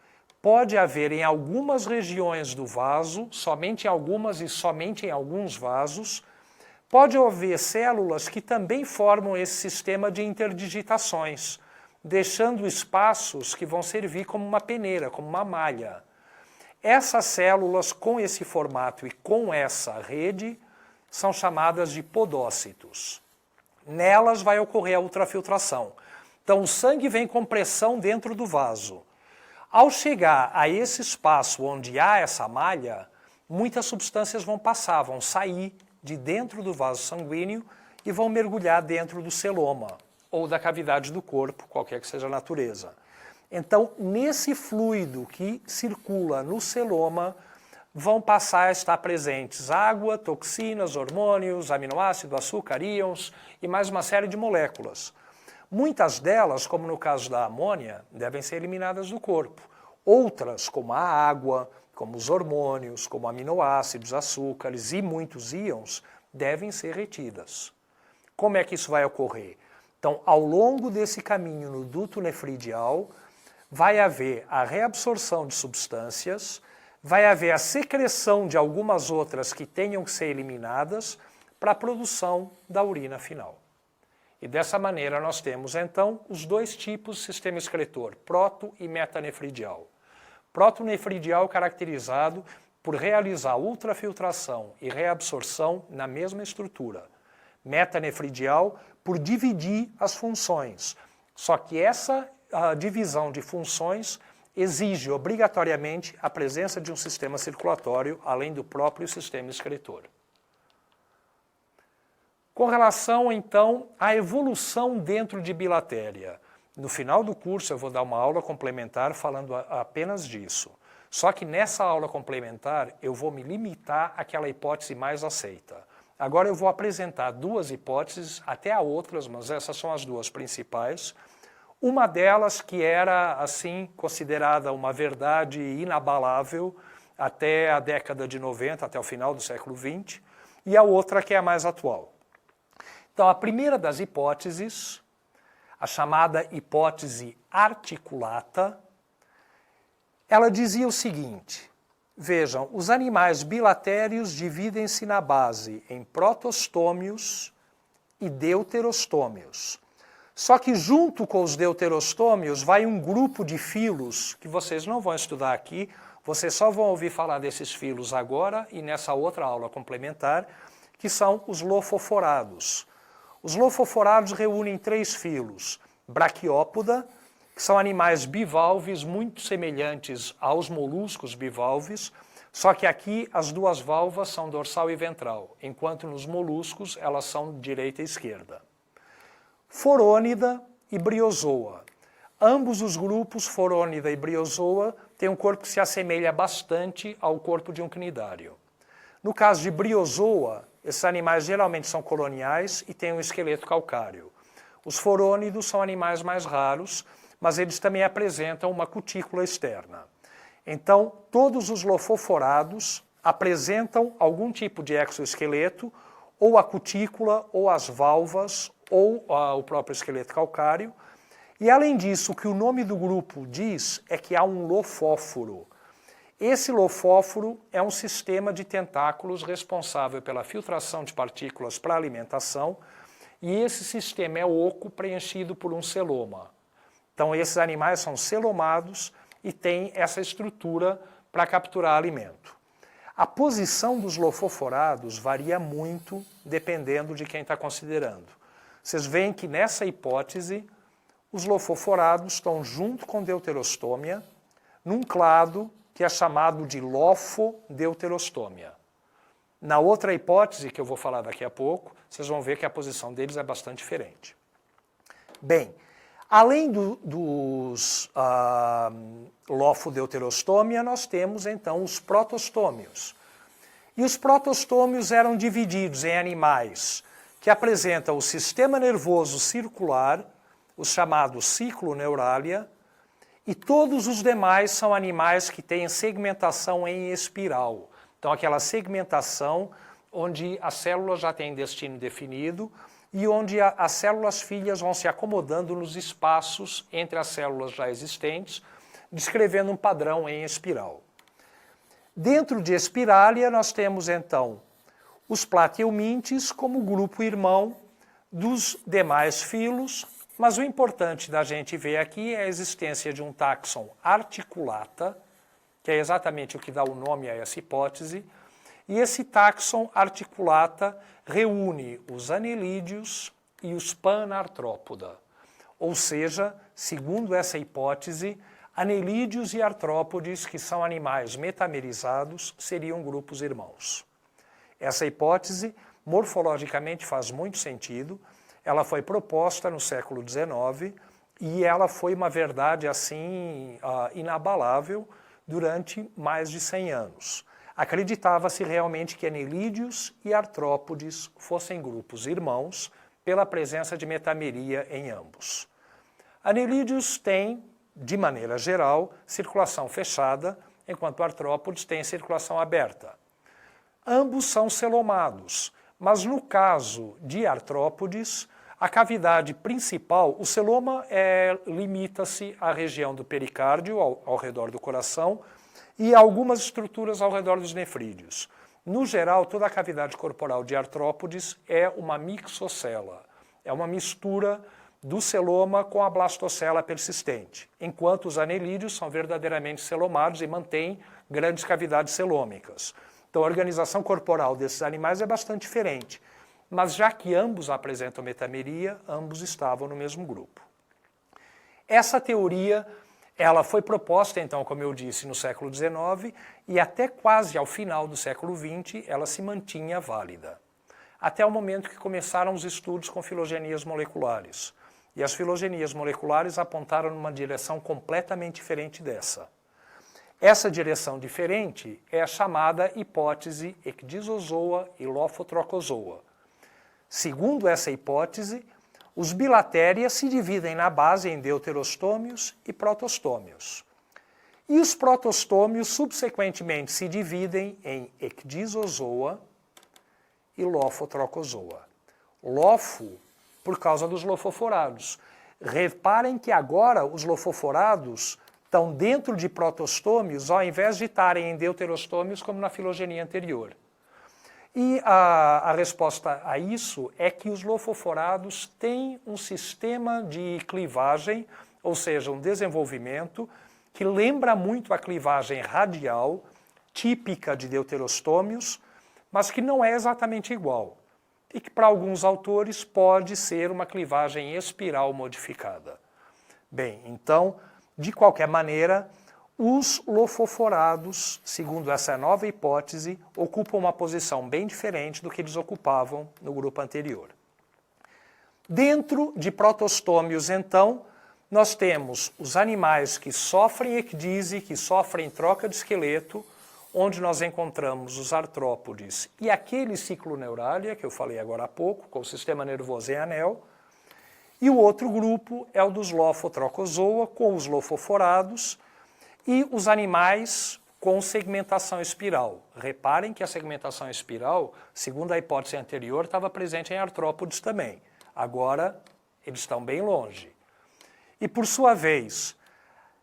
pode haver em algumas regiões do vaso, somente em algumas e somente em alguns vasos, pode haver células que também formam esse sistema de interdigitações, deixando espaços que vão servir como uma peneira, como uma malha. Essas células com esse formato e com essa rede são chamadas de podócitos. Nelas vai ocorrer a ultrafiltração. Então o sangue vem com pressão dentro do vaso. Ao chegar a esse espaço onde há essa malha, muitas substâncias vão passar, vão sair de dentro do vaso sanguíneo e vão mergulhar dentro do celoma, ou da cavidade do corpo, qualquer que seja a natureza. Então, nesse fluido que circula no celoma, vão passar a estar presentes água, toxinas, hormônios, aminoácido, açúcar, íons e mais uma série de moléculas. Muitas delas, como no caso da amônia, devem ser eliminadas do corpo. Outras, como a água, como os hormônios, como aminoácidos, açúcares e muitos íons, devem ser retidas. Como é que isso vai ocorrer? Então, ao longo desse caminho no duto nefridial, vai haver a reabsorção de substâncias, vai haver a secreção de algumas outras que tenham que ser eliminadas para a produção da urina final. E dessa maneira nós temos então os dois tipos de sistema excretor, proto e metanefridial. Protonefridial caracterizado por realizar ultrafiltração e reabsorção na mesma estrutura. Metanefridial por dividir as funções. Só que essa divisão de funções exige obrigatoriamente a presença de um sistema circulatório, além do próprio sistema excretor. Com relação, então, à evolução dentro de bilatéria. No final do curso eu vou dar uma aula complementar falando apenas disso. Só que nessa aula complementar eu vou me limitar àquela hipótese mais aceita. Agora eu vou apresentar duas hipóteses, até há outras, mas essas são as duas principais. Uma delas que era, assim, considerada uma verdade inabalável até a década de 90, até o final do século XX, e a outra que é a mais atual. Então, a primeira das hipóteses, a chamada hipótese articulata, ela dizia o seguinte: vejam, os animais bilatérios dividem-se na base em protostômios e deuterostômios. Só que junto com os deuterostômios vai um grupo de filos que vocês não vão estudar aqui, vocês só vão ouvir falar desses filos agora e nessa outra aula complementar, que são os lofoforados. Os lofoforados reúnem três filos: Braquiópoda, que são animais bivalves muito semelhantes aos moluscos bivalves, só que aqui as duas valvas são dorsal e ventral, enquanto nos moluscos elas são direita e esquerda. Forônida e Briozoa. Ambos os grupos, Forônida e Briozoa, têm um corpo que se assemelha bastante ao corpo de um cnidário. No caso de Briozoa, esses animais geralmente são coloniais e têm um esqueleto calcáreo. Os forônidos são animais mais raros, mas eles também apresentam uma cutícula externa. Então, todos os lofoforados apresentam algum tipo de exoesqueleto, ou a cutícula, ou as valvas, ou o próprio esqueleto calcáreo. E, além disso, o que o nome do grupo diz é que há um lofóforo. Esse lofóforo é um sistema de tentáculos responsável pela filtração de partículas para a alimentação, e esse sistema é oco, preenchido por um celoma. Então, esses animais são celomados e têm essa estrutura para capturar alimento. A posição dos lofoforados varia muito dependendo de quem está considerando. Vocês veem que nessa hipótese, os lofoforados estão junto com deuterostômia, num clado que é chamado de lofodeuterostômia. Na outra hipótese, que eu vou falar daqui a pouco, vocês vão ver que a posição deles é bastante diferente. Bem, além dos lofodeuterostômia, nós temos então os protostômios. E os protostômios eram divididos em animais que apresentam o sistema nervoso circular, os chamados cicloneuralia, e todos os demais são animais que têm segmentação em espiral. Então, aquela segmentação onde a célula já tem destino definido e onde as células filhas vão se acomodando nos espaços entre as células já existentes, descrevendo um padrão em espiral. Dentro de Espiralia, nós temos, então, os plateumintes como grupo irmão dos demais filos, mas o importante da gente ver aqui é a existência de um táxon articulata, que é exatamente o que dá o nome a essa hipótese, e esse táxon articulata reúne os anelídeos e os panartrópoda. Ou seja, segundo essa hipótese, anelídeos e artrópodes, que são animais metamerizados, seriam grupos irmãos. Essa hipótese, morfologicamente, faz muito sentido. Ela foi proposta no século XIX e ela foi uma verdade assim inabalável durante mais de 100 anos. Acreditava-se realmente que anelídeos e artrópodes fossem grupos irmãos, pela presença de metameria em ambos. Anelídeos têm, de maneira geral, circulação fechada, enquanto artrópodes têm circulação aberta. Ambos são celomados, mas no caso de artrópodes, a cavidade principal, o celoma limita-se à região do pericárdio, ao redor do coração, e algumas estruturas ao redor dos nefrídeos. No geral, toda a cavidade corporal de artrópodes é uma mixocela, é uma mistura do celoma com a blastocela persistente, enquanto os anelídeos são verdadeiramente celomados e mantêm grandes cavidades celômicas. Então a organização corporal desses animais é bastante diferente, mas já que ambos apresentam metameria, ambos estavam no mesmo grupo. Essa teoria ela foi proposta, então, como eu disse, no século XIX e até quase ao final do século XX ela se mantinha válida. Até o momento que começaram os estudos com filogenias moleculares. E as filogenias moleculares apontaram numa direção completamente diferente dessa. Essa direção diferente é a chamada hipótese ecdysozoa e lofotrocozoa. Segundo essa hipótese, os bilatéria se dividem na base em deuterostômios e protostômios. E os protostômios subsequentemente se dividem em ecdysozoa e lofotrocozoa. Lofo, por causa dos lofoforados. Reparem que agora os lofoforados estão dentro de protostômios ao invés de estarem em deuterostômios como na filogenia anterior. E a resposta a isso é que os lofoforados têm um sistema de clivagem, ou seja, um desenvolvimento que lembra muito a clivagem radial, típica de deuterostômios, mas que não é exatamente igual. E que para alguns autores pode ser uma clivagem espiral modificada. Bem, então, de qualquer maneira, os lofoforados, segundo essa nova hipótese, ocupam uma posição bem diferente do que eles ocupavam no grupo anterior. Dentro de protostômios, então, nós temos os animais que sofrem ecdise, que sofrem troca de esqueleto, onde nós encontramos os artrópodes e aquele cicloneuralia, que eu falei agora há pouco, com o sistema nervoso em anel, e o outro grupo é o dos lofotrocozoa, com os lofoforados, e os animais com segmentação espiral. Reparem que a segmentação espiral, segundo a hipótese anterior, estava presente em artrópodes também. Agora, eles estão bem longe. E, por sua vez,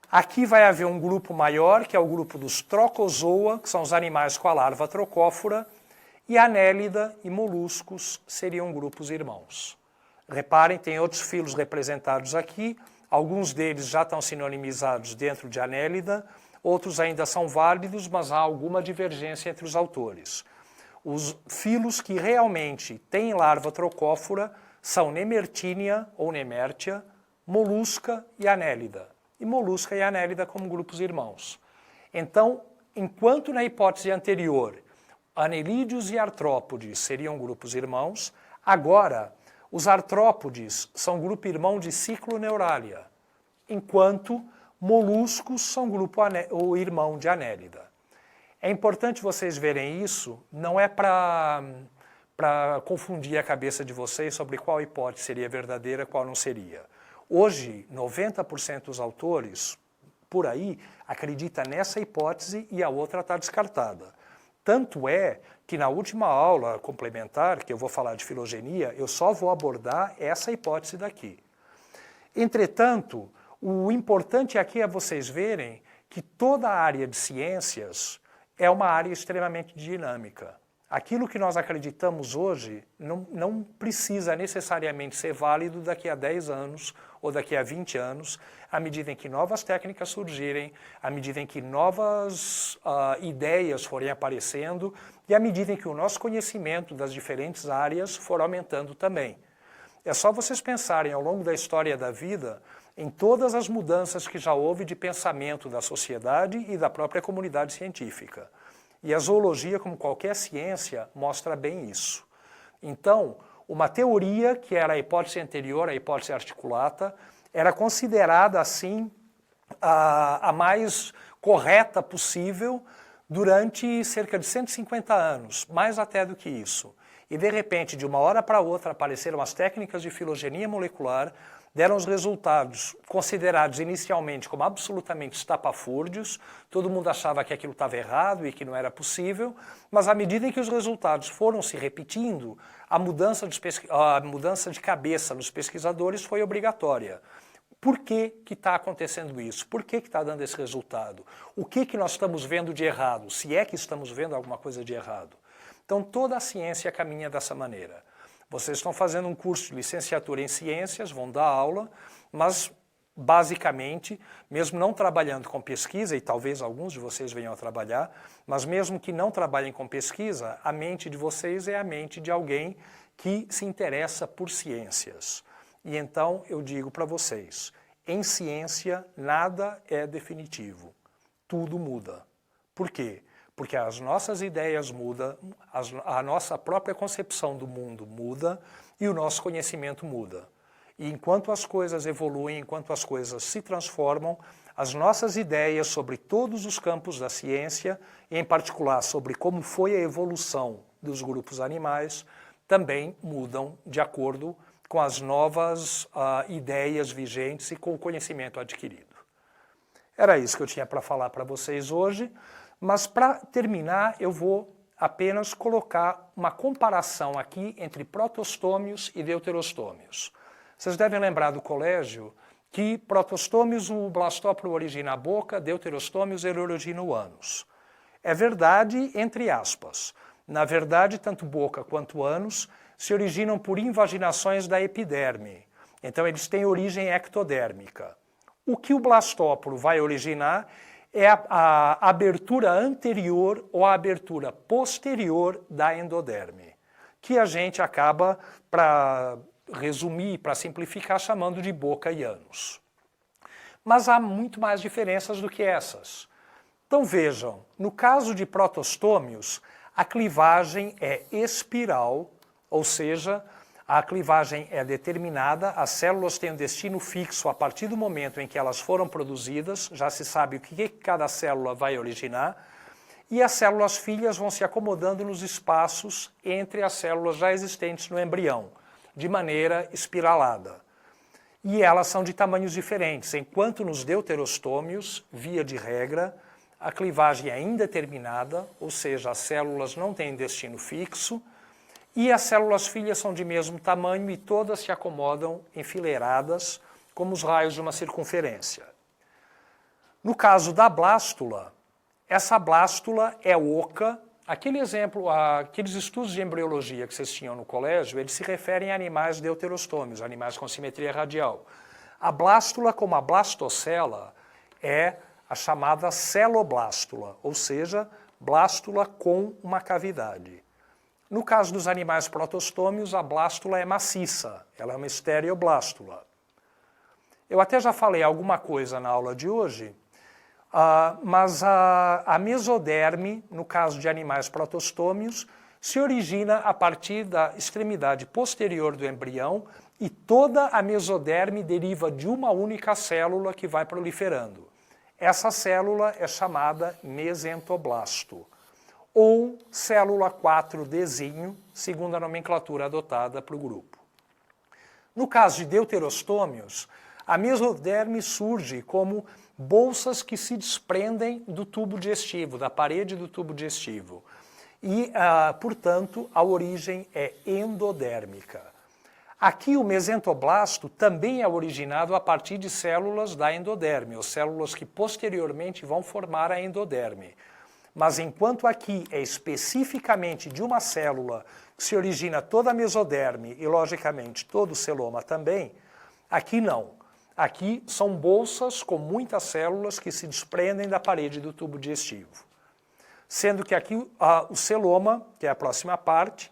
aqui vai haver um grupo maior, que é o grupo dos trocozoa, que são os animais com a larva trocófora, e anélida e moluscos seriam grupos irmãos. Reparem, tem outros filos representados aqui, alguns deles já estão sinonimizados dentro de anélida, outros ainda são válidos, mas há alguma divergência entre os autores. Os filos que realmente têm larva trocófora são Nemertinia ou Nemertia, molusca e anélida. E molusca e anélida como grupos irmãos. Então, enquanto na hipótese anterior, anelídeos e artrópodes seriam grupos irmãos, agora os artrópodes são grupo irmão de cicloneuralia, enquanto moluscos são grupo ou irmão de anélida. É importante vocês verem isso, não é para confundir a cabeça de vocês sobre qual hipótese seria verdadeira e qual não seria. Hoje, 90% dos autores, por aí, acredita nessa hipótese e a outra está descartada. Tanto é que na última aula complementar, que eu vou falar de filogenia, eu só vou abordar essa hipótese daqui. Entretanto, o importante aqui é vocês verem que toda a área de ciências é uma área extremamente dinâmica. Aquilo que nós acreditamos hoje não precisa necessariamente ser válido daqui a 10 anos ou daqui a 20 anos, à medida em que novas técnicas surgirem, à medida em que novas ideias forem aparecendo e à medida em que o nosso conhecimento das diferentes áreas for aumentando também. É só vocês pensarem ao longo da história da vida em todas as mudanças que já houve de pensamento da sociedade e da própria comunidade científica. E a zoologia, como qualquer ciência, mostra bem isso. Então, uma teoria, que era a hipótese anterior, a hipótese articulata, era considerada, assim, a mais correta possível durante cerca de 150 anos, mais até do que isso. E de repente, de uma hora para outra, apareceram as técnicas de filogenia molecular, deram os resultados considerados inicialmente como absolutamente estapafúrdios, todo mundo achava que aquilo estava errado e que não era possível, mas à medida em que os resultados foram se repetindo, a mudança de cabeça dos pesquisadores foi obrigatória. Por que está acontecendo isso? Por que está dando esse resultado? O que nós estamos vendo de errado? Se é que estamos vendo alguma coisa de errado? Então toda a ciência caminha dessa maneira. Vocês estão fazendo um curso de licenciatura em ciências, vão dar aula, mas basicamente, mesmo não trabalhando com pesquisa, e talvez alguns de vocês venham a trabalhar, mas mesmo que não trabalhem com pesquisa, a mente de vocês é a mente de alguém que se interessa por ciências. E então eu digo para vocês, em ciência nada é definitivo, tudo muda. Por quê? Porque as nossas ideias mudam, a nossa própria concepção do mundo muda e o nosso conhecimento muda. E enquanto as coisas evoluem, enquanto as coisas se transformam, as nossas ideias sobre todos os campos da ciência, e em particular sobre como foi a evolução dos grupos animais, também mudam de acordo com as novas ideias vigentes e com o conhecimento adquirido. Era isso que eu tinha para falar para vocês hoje. Mas para terminar, eu vou apenas colocar uma comparação aqui entre protostômios e deuterostômios. Vocês devem lembrar do colégio que protostômios o blastóporo origina a boca, deuterostômios ele origina o ânus. É verdade, entre aspas. Na verdade, tanto boca quanto ânus se originam por invaginações da epiderme. Então eles têm origem ectodérmica. O que o blastóporo vai originar é a abertura anterior ou a abertura posterior da endoderme, que a gente acaba, para resumir, para simplificar, chamando de boca e ânus. Mas há muito mais diferenças do que essas. Então vejam, no caso de protostômios, a clivagem é espiral, ou seja, a clivagem é determinada, as células têm um destino fixo a partir do momento em que elas foram produzidas, já se sabe o que cada célula vai originar, e as células filhas vão se acomodando nos espaços entre as células já existentes no embrião, de maneira espiralada. E elas são de tamanhos diferentes, enquanto nos deuterostômios, via de regra, a clivagem é indeterminada, ou seja, as células não têm destino fixo, e as células filhas são de mesmo tamanho e todas se acomodam enfileiradas, como os raios de uma circunferência. No caso da blástula, essa blástula é oca. Aquele exemplo, aqueles estudos de embriologia que vocês tinham no colégio, eles se referem a animais deuterostômios, animais com simetria radial. A blástula, como a blastocela, é a chamada celoblástula, ou seja, blástula com uma cavidade. No caso dos animais protostômios, a blástula é maciça, ela é uma estereoblástula. Eu até já falei alguma coisa na aula de hoje, mas a mesoderme, no caso de animais protostômios, se origina a partir da extremidade posterior do embrião e toda a mesoderme deriva de uma única célula que vai proliferando. Essa célula é chamada mesentoblasto, ou célula 4Dzinho, segundo a nomenclatura adotada para o grupo. No caso de deuterostômios, a mesoderme surge como bolsas que se desprendem do tubo digestivo, da parede do tubo digestivo. E, portanto, a origem é endodérmica. Aqui o mesentoblasto também é originado a partir de células da endoderme, ou células que posteriormente vão formar a endoderme. Mas enquanto aqui é especificamente de uma célula que se origina toda a mesoderme e, logicamente, todo o celoma também, aqui não. Aqui são bolsas com muitas células que se desprendem da parede do tubo digestivo. Sendo que aqui o celoma, que é a próxima parte,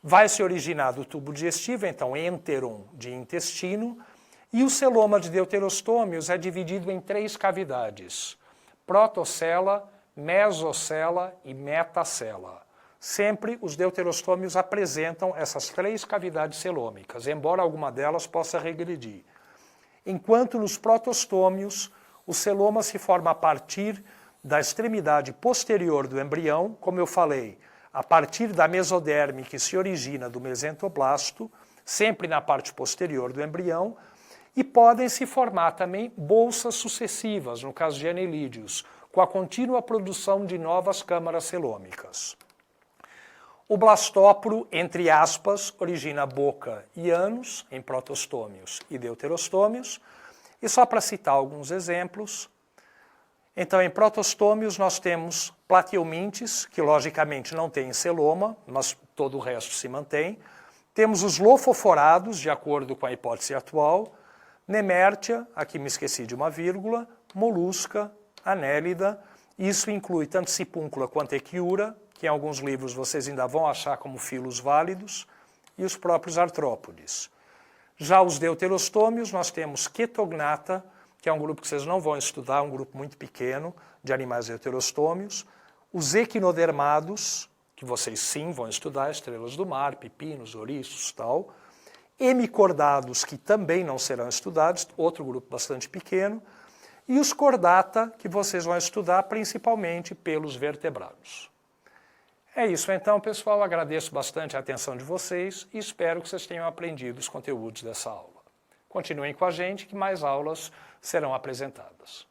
vai se originar do tubo digestivo, então enteron de intestino, e o celoma de deuterostômios é dividido em 3 cavidades: protocela, mesocela e metacela. Sempre os deuterostômios apresentam essas 3 cavidades celômicas, embora alguma delas possa regredir. Enquanto nos protostômios, o celoma se forma a partir da extremidade posterior do embrião, como eu falei, a partir da mesoderme que se origina do mesentoblasto, sempre na parte posterior do embrião, e podem se formar também bolsas sucessivas, no caso de anelídeos, com a contínua produção de novas câmaras celômicas. O blastóporo, entre aspas, origina boca e ânus, em protostômios e deuterostômios, e só para citar alguns exemplos, então em protostômios nós temos plateumintes, que logicamente não tem celoma, mas todo o resto se mantém, temos os lofoforados, de acordo com a hipótese atual, Nemértia, aqui me esqueci de uma vírgula, molusca, anélida, isso inclui tanto sipúncula quanto equiura, que em alguns livros vocês ainda vão achar como filos válidos, e os próprios artrópodes. Já os deuterostômios, nós temos Chetognata, que é um grupo que vocês não vão estudar, um grupo muito pequeno de animais deuterostômios, os equinodermados, que vocês sim vão estudar, estrelas do mar, pepinos, ouriços, tal, hemicordados, que também não serão estudados, outro grupo bastante pequeno, e os chordata, que vocês vão estudar principalmente pelos vertebrados. É isso então, pessoal. Agradeço bastante a atenção de vocês e espero que vocês tenham aprendido os conteúdos dessa aula. Continuem com a gente que mais aulas serão apresentadas.